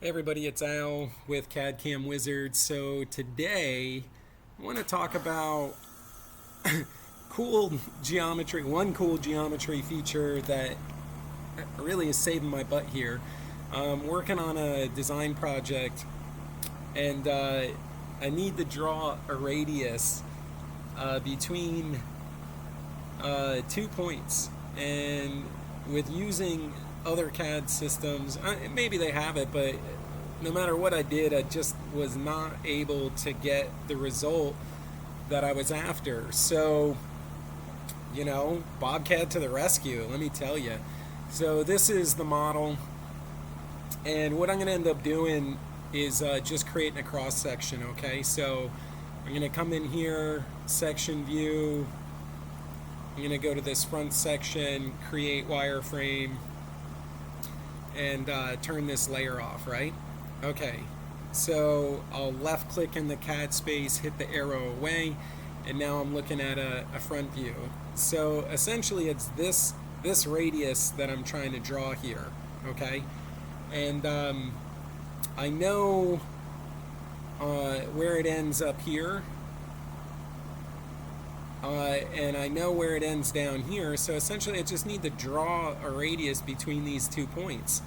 Hey everybody, it's Al with cad-cam Wizard. So today I want to talk about one cool geometry feature that really is saving my butt here. I'm working on a design project and I need to draw a radius between 2 points, and with using other CAD systems, maybe they have it, but no matter what I did, I just was not able to get the result that I was after. So, BobCAD to the rescue, let me tell you. So this is the model, and what I'm going to end up doing is just creating a cross section. Okay, so I'm going to come in here, section view. I'm going to go to this front section, create wireframe, and turn this layer off, right? Okay, so I'll left click in the CAD space, hit the arrow away, and now I'm looking at a front view. So essentially it's this radius that I'm trying to draw here, okay? And I know where it ends up here, and I know where it ends down here, so essentially I just need to draw a radius between these 2 points.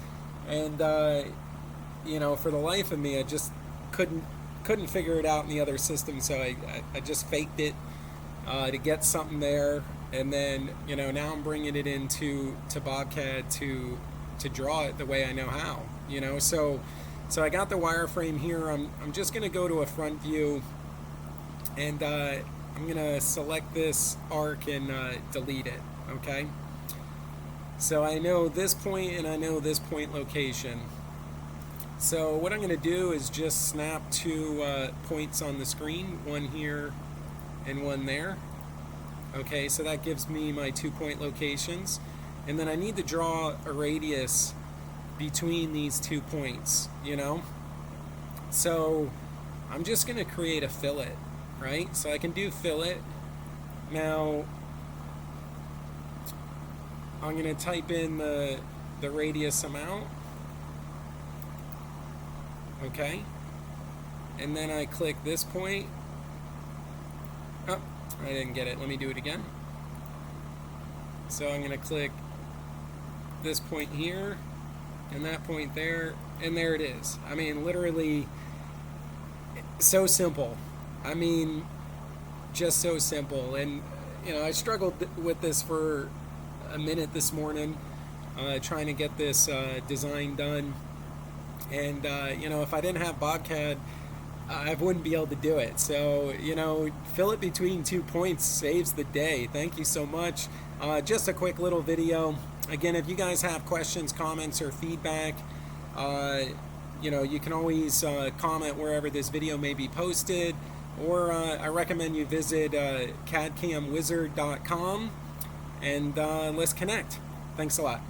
And for the life of me, I just couldn't figure it out in the other system, so I just faked it to get something there, and then now I'm bringing it into BobCAD to draw it the way I know how. So I got the wireframe here. I'm just going to go to a front view, and I'm going to select this arc and delete it, okay? So I know this point and I know this point location. So what I'm going to do is just snap two points on the screen, one here and one there. Okay, so that gives me my 2-point locations. And then I need to draw a radius between these 2 points, So I'm just going to create a fillet. Right? So I can do fillet. Now I'm going to type in the radius amount. Okay. And then I click this point. Oh, I didn't get it. Let me do it again. So I'm going to click this point here and that point there, and there it is. I mean, literally so simple. I mean, just so simple. And I struggled with this for a minute this morning, trying to get this design done. And if I didn't have BobCAD, I wouldn't be able to do it. So fillet between 2 points saves the day. Thank you so much. Just a quick little video. Again, if you guys have questions, comments, or feedback, you can always comment wherever this video may be posted. Or I recommend you visit cad-camwizard.com, and let's connect. Thanks a lot.